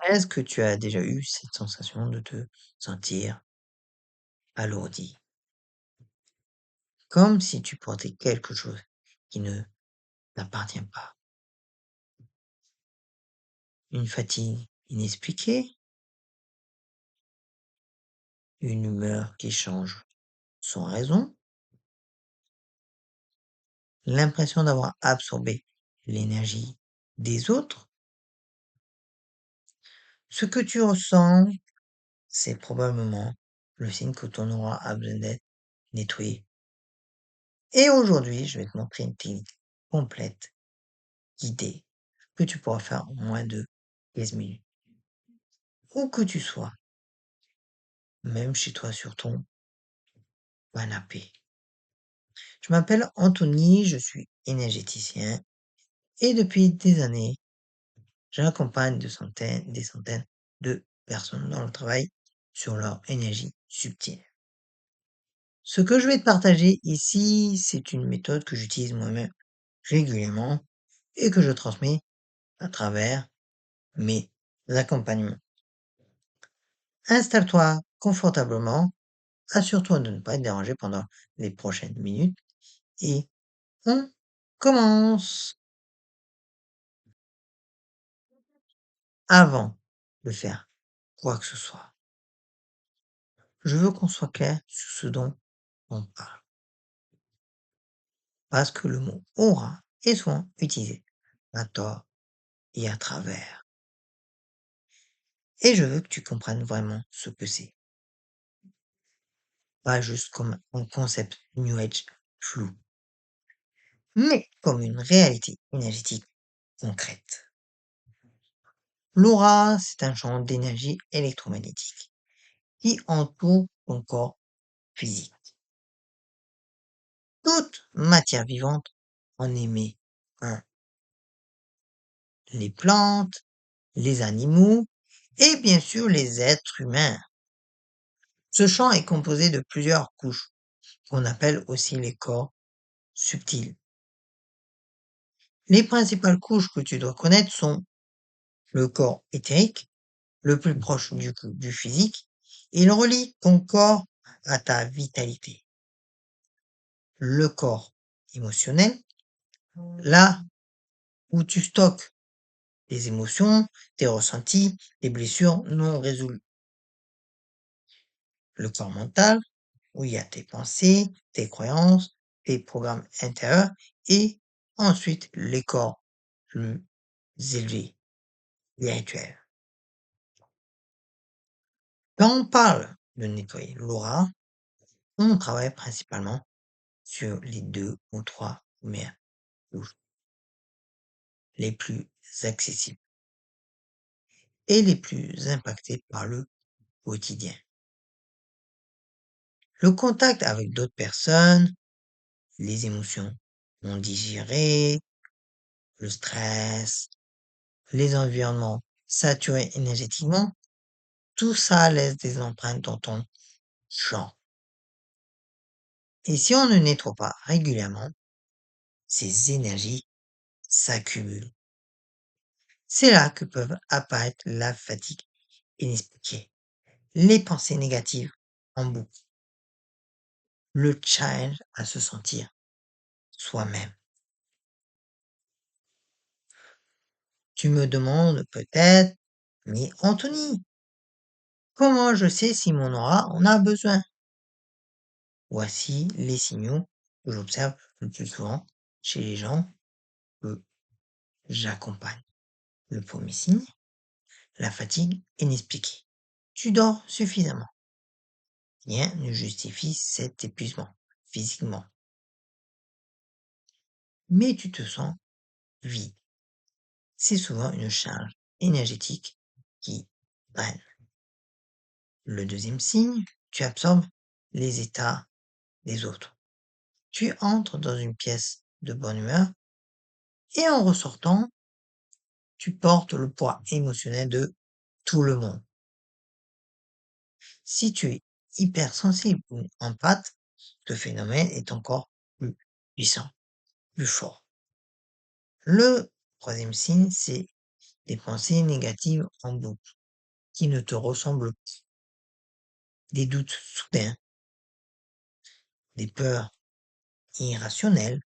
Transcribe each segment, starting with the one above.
Est-ce que tu as déjà eu cette sensation de te sentir alourdi? Comme si tu portais quelque chose qui ne t'appartient pas? Une fatigue inexpliquée? Une humeur qui change sans raison? L'impression d'avoir absorbé l'énergie des autres? Ce que tu ressens, c'est probablement le signe que ton aura a besoin d'être nettoyée. Et aujourd'hui, je vais te montrer une technique complète, guidée, que tu pourras faire en moins de 15 minutes. Où que tu sois, même chez toi sur ton canapé. Je m'appelle Anthony, je suis énergéticien et depuis des années, j'accompagne des centaines de personnes dans le travail sur leur énergie subtile. Ce que je vais te partager ici, c'est une méthode que j'utilise moi-même régulièrement et que je transmets à travers mes accompagnements. Installe-toi confortablement, assure-toi de ne pas être dérangé pendant les prochaines minutes et on commence. Avant de faire quoi que ce soit, je veux qu'on soit clair sur ce dont on parle. Parce que le mot aura est souvent utilisé à tort et à travers. Et je veux que tu comprennes vraiment ce que c'est. Pas juste comme un concept New Age flou, mais comme une réalité énergétique concrète. L'aura, c'est un champ d'énergie électromagnétique qui entoure ton corps physique. Toute matière vivante en émet un. Les plantes, les animaux et bien sûr les êtres humains. Ce champ est composé de plusieurs couches qu'on appelle aussi les corps subtils. Les principales couches que tu dois connaître sont le corps éthérique, le plus proche du physique, et il relie ton corps à ta vitalité. Le corps émotionnel, là où tu stockes tes émotions, tes ressentis, tes blessures non résolues. Le corps mental, où il y a tes pensées, tes croyances, tes programmes intérieurs et ensuite les corps plus élevés, spirituels. Quand on parle de nettoyer l'aura, on travaille principalement sur les 2 ou 3 premières couches, les plus accessibles et les plus impactées par le quotidien. Le contact avec d'autres personnes, les émotions non digérées, le stress, les environnements saturés énergétiquement, tout ça laisse des empreintes dans ton champ. Et si on ne nettoie pas régulièrement, ces énergies s'accumulent. C'est là que peuvent apparaître la fatigue inexpliquée, les pensées négatives en boucle, le challenge à se sentir soi-même. Tu me demandes peut-être, mais Anthony, comment je sais si mon aura en a besoin? Voici les signaux que j'observe le plus souvent chez les gens que j'accompagne. Le premier signe, la fatigue inexpliquée. Tu dors suffisamment. Rien ne justifie cet épuisement physiquement. Mais tu te sens vide. C'est souvent une charge énergétique qui traîne. Le deuxième signe, tu absorbes les états des autres. Tu entres dans une pièce de bonne humeur et en ressortant, tu portes le poids émotionnel de tout le monde. Si tu es hypersensible ou empathe, ce phénomène est encore plus puissant, plus fort. Le troisième signe, c'est des pensées négatives en boucle qui ne te ressemblent pas, des doutes soudains, des peurs irrationnelles,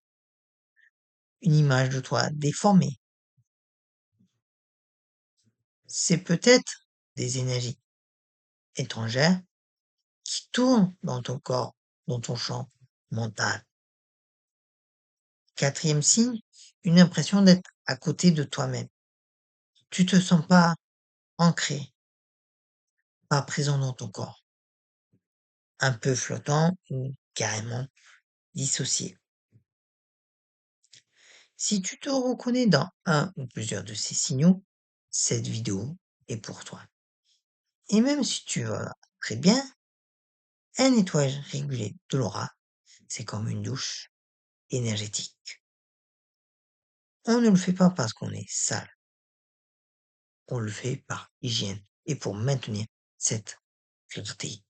une image de toi déformée. C'est peut-être des énergies étrangères qui tournent dans ton corps, dans ton champ mental. Quatrième signe, une impression d'être à côté de toi-même. Tu te sens pas ancré, pas présent dans ton corps, un peu flottant ou carrément dissocié. Si tu te reconnais dans un ou plusieurs de ces signaux, cette vidéo est pour toi. Et même si tu vas très bien, un nettoyage régulier de l'aura, c'est comme une douche énergétique. On ne le fait pas parce qu'on est sale, on le fait par hygiène et pour maintenir cette clarté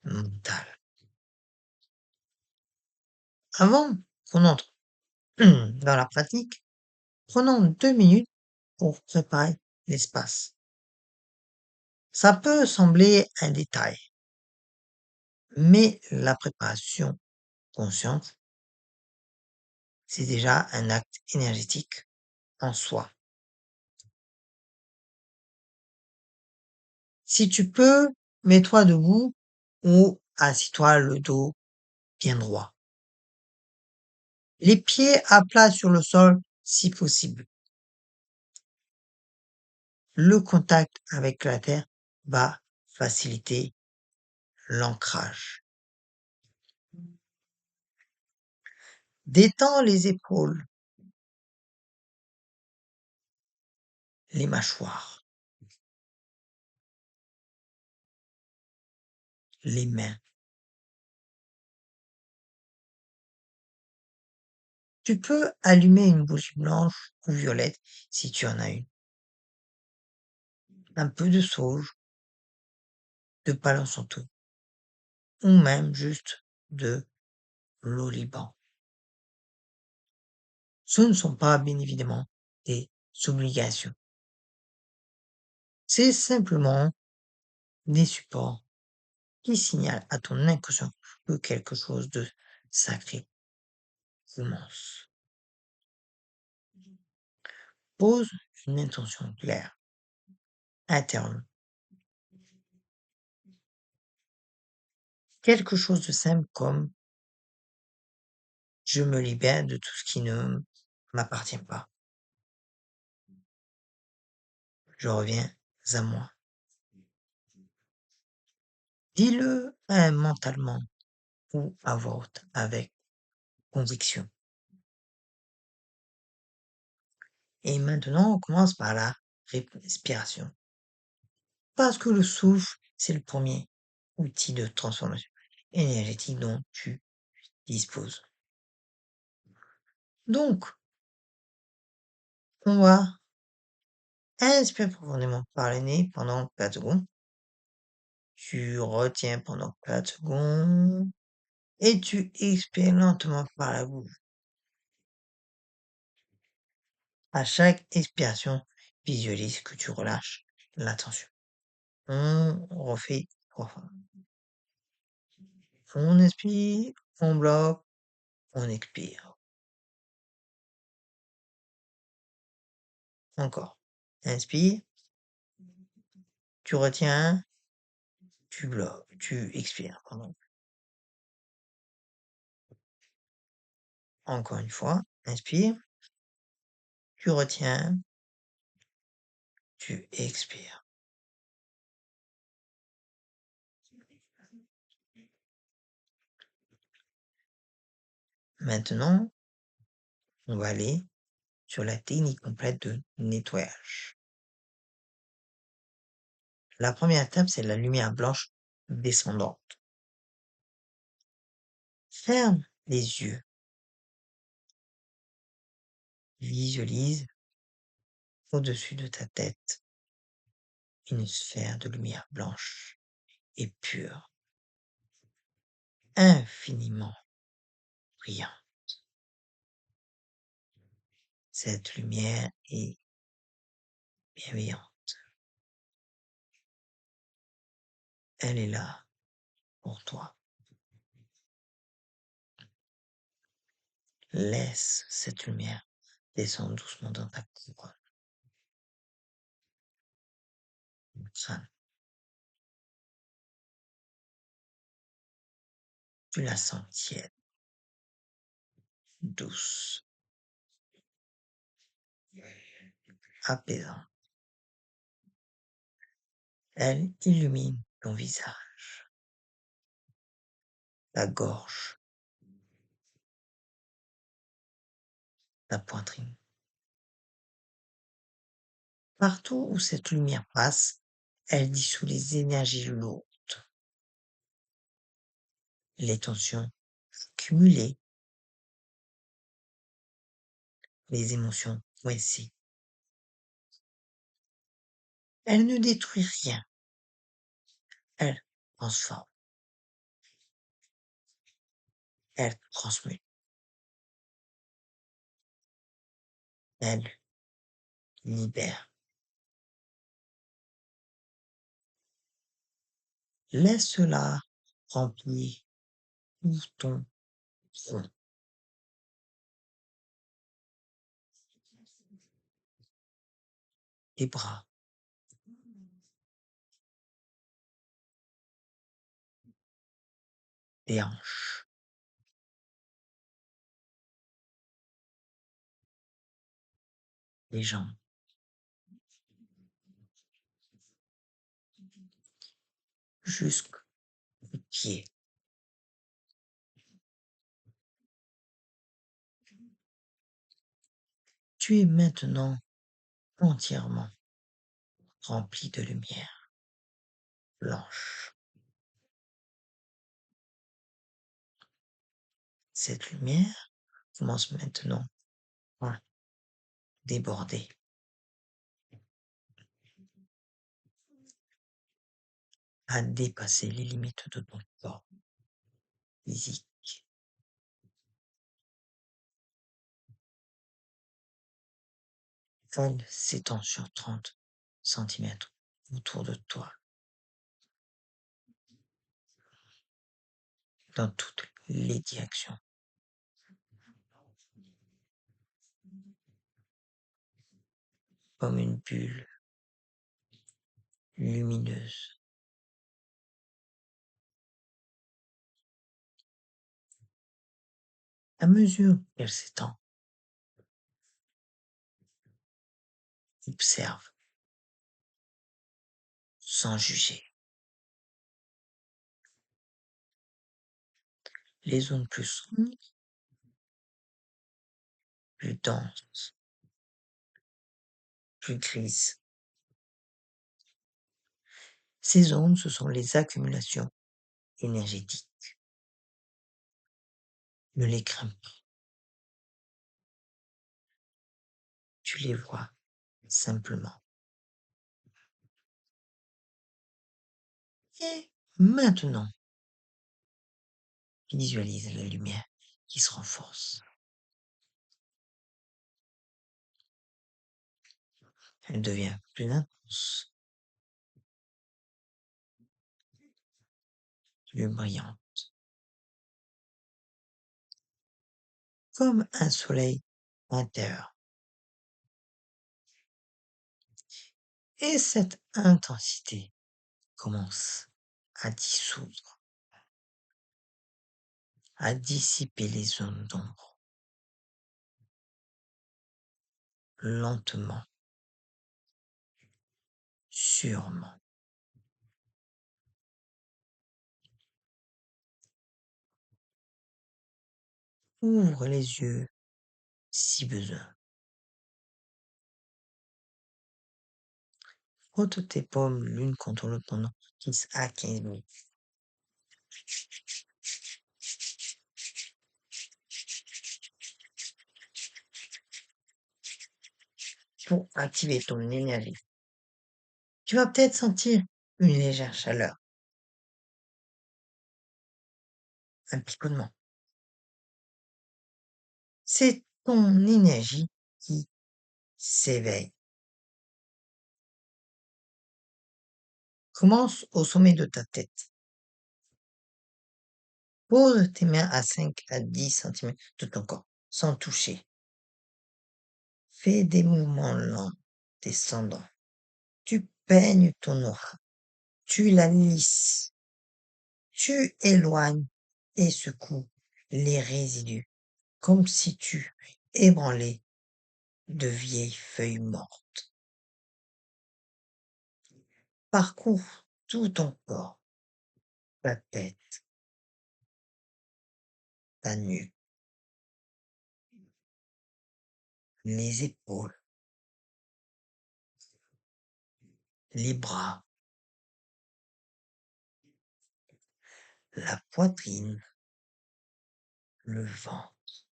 mentale. Avant qu'on entre dans la pratique, prenons 2 minutes pour préparer l'espace. Ça peut sembler un détail, mais la préparation consciente, c'est déjà un acte énergétique en soi. Si tu peux, mets-toi debout ou assis-toi le dos bien droit. Les pieds à plat sur le sol si possible. Le contact avec la terre va faciliter l'ancrage. Détends les épaules, les mâchoires, les mains. Tu peux allumer une bougie blanche ou violette si tu en as une. Un peu de sauge, de Palo Santo, ou même juste de l'oliban. Ce ne sont pas, bien évidemment, des obligations. C'est simplement des supports qui signalent à ton inconscient que quelque chose de sacré commence. Pose une intention claire, interne, quelque chose de simple comme je me libère de tout ce qui ne m'appartient pas. Je reviens à moi. Dis-le mentalement ou à voix haute avec conviction. Et maintenant, on commence par la respiration. Parce que le souffle, c'est le premier outil de transformation énergétique dont tu disposes. Donc, on va inspirer profondément par le nez pendant 4 secondes. Tu retiens pendant 4 secondes et tu expires lentement par la bouche. À chaque expiration, visualise que tu relâches la tension. On refait 3 fois. On inspire, on bloque, on expire. Encore. Inspire, tu retiens, tu bloques, tu expires, pardon. Encore une fois, inspire, tu retiens, tu expires. Maintenant, on va aller sur la technique complète de nettoyage. La première étape, c'est la lumière blanche descendante. Ferme les yeux. Visualise au-dessus de ta tête une sphère de lumière blanche et pure, infiniment brillante. Cette lumière est bienveillante. Elle est là pour toi. Laisse cette lumière descendre doucement dans ta couronne, ton crâne. Tu la sens tiède, douce, apaisante. Elle illumine ton visage, ta gorge, ta poitrine. Partout où cette lumière passe, elle dissout les énergies lourdes, les tensions accumulées, les émotions coincées. Elle ne détruit rien, elle transforme, elle transmute, elle libère. Laisse-la remplir tout ton front, tes bras, tes hanches, tes jambes, jusqu'aux pieds. Tu es maintenant entièrement rempli de lumière blanche. Cette lumière commence maintenant à déborder, à dépasser les limites de ton corps physique. Elle s'étend sur 30 centimètres autour de toi, dans toutes les directions. Comme une bulle lumineuse. À mesure qu'elle s'étend, observe sans juger. Les zones plus sombres, plus denses, plus grises. Ces zones, ce sont les accumulations énergétiques. Ne les crains pas, tu les vois simplement. Et maintenant, visualise la lumière qui se renforce. Elle devient plus intense, plus brillante, comme un soleil intérieur. Et cette intensité commence à dissoudre, à dissiper les zones d'ombre, lentement, sûrement. Ouvre les yeux si besoin. Frotte tes paumes l'une contre l'autre pendant 10 à 15 minutes. Pour activer ton énergie. Tu vas peut-être sentir une légère chaleur, un picotement. C'est ton énergie qui s'éveille. Commence au sommet de ta tête. Pose tes mains à 5 à 10 centimètres de ton corps, sans toucher. Fais des mouvements lents, descendants. Tu peignes ton aura. Tu la lisses. Tu éloignes et secoues les résidus, comme si tu ébranlais de vieilles feuilles mortes. Parcours tout ton corps, ta tête, ta nuque, les épaules, les bras, la poitrine, le ventre,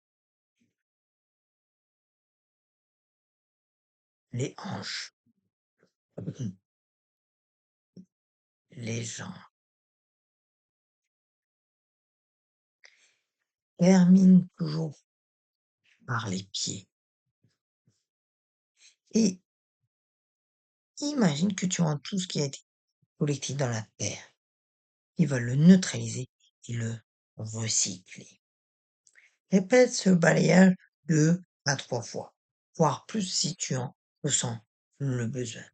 les hanches, les jambes. Termine toujours par les pieds. Et imagine que tu entends tout ce qui a été collecté dans la terre. Il va le neutraliser et le recycler. Répète ce balayage 2 à 3 fois, voire plus si tu en ressens le besoin.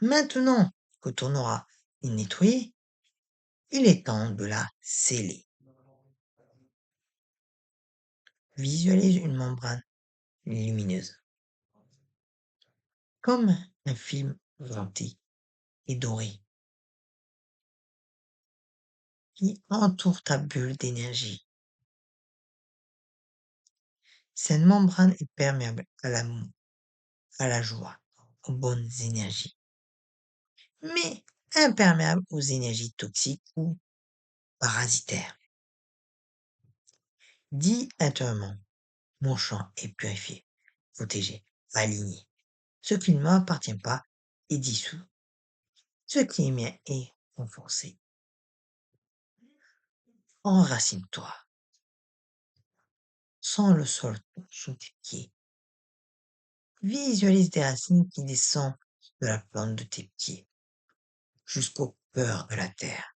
Maintenant que ton aura est nettoyée, il est temps de la sceller. Visualise une membrane lumineuse, comme un film venté et doré, qui entoure ta bulle d'énergie. Cette membrane est perméable à l'amour, à la joie, aux bonnes énergies, mais imperméable aux énergies toxiques ou parasitaires. Dis intérieurement, mon champ est purifié, protégé, aligné. Ce qui ne m'appartient pas est dissous. Ce qui est mien est renforcé. Enracine-toi, sens le sol sous tes pieds. Visualise des racines qui descendent de la plante de tes pieds jusqu'au cœur de la terre.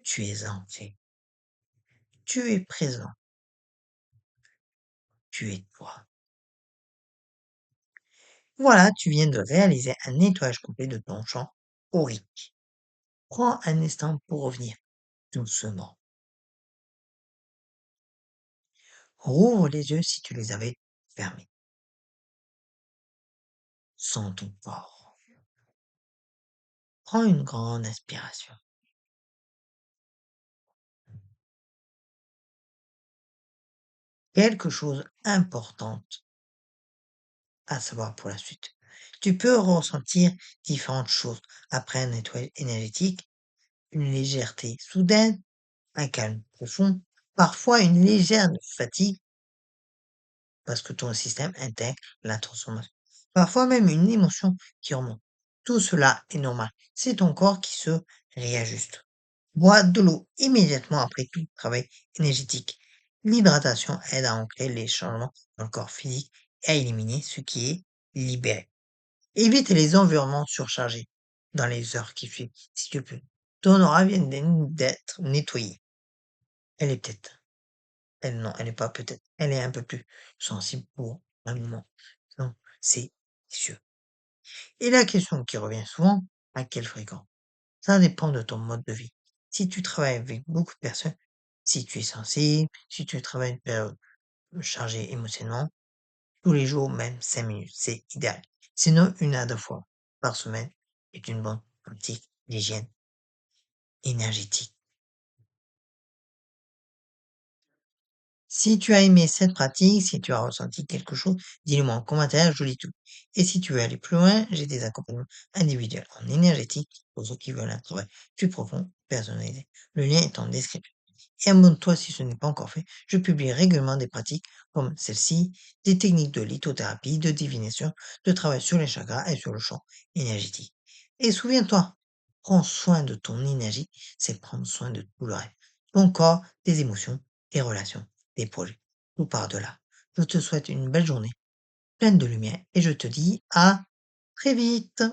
Tu es ancré. Tu es présent. Tu es toi. Voilà, tu viens de réaliser un nettoyage complet de ton champ aurique. Prends un instant pour revenir doucement. Rouvre les yeux si tu les avais fermés. Sens ton corps. Prends une grande inspiration. Quelque chose d'importante à savoir pour la suite. Tu peux ressentir différentes choses après un nettoyage énergétique, une légèreté soudaine, un calme profond, parfois une légère fatigue parce que ton système intègre la transformation. Parfois même une émotion qui remonte. Tout cela est normal. C'est ton corps qui se réajuste. Bois de l'eau immédiatement après tout travail énergétique. L'hydratation aide à ancrer les changements dans le corps physique et à éliminer ce qui est libéré. Évite les environnements surchargés dans les heures qui suivent, si tu peux. Ton aura vient d'être nettoyée. Elle est peut-être. Elle, non, elle n'est pas peut-être. Elle est un peu plus sensible pour un moment. Donc, c'est sûr. Et la question qui revient souvent, à quelle fréquence? Ça dépend de ton mode de vie. Si tu travailles avec beaucoup de personnes, si tu es sensible, si tu travailles une période chargée émotionnellement, tous les jours, même 5 minutes, c'est idéal. Sinon, 1 à 2 fois par semaine est une bonne pratique d'hygiène énergétique. Si tu as aimé cette pratique, si tu as ressenti quelque chose, dis-le-moi en commentaire, je lis tout. Et si tu veux aller plus loin, j'ai des accompagnements individuels en énergétique pour ceux qui veulent un travail plus profond, personnalisé. Le lien est en description. Et abonne-toi si ce n'est pas encore fait. Je publie régulièrement des pratiques comme celle-ci, des techniques de lithothérapie, de divination, de travail sur les chakras et sur le champ énergétique. Et souviens-toi, prends soin de ton énergie, c'est prendre soin de tout le reste. Ton corps, tes émotions, tes relations, tes projets. Tout par-delà. Je te souhaite une belle journée, pleine de lumière, et je te dis à très vite.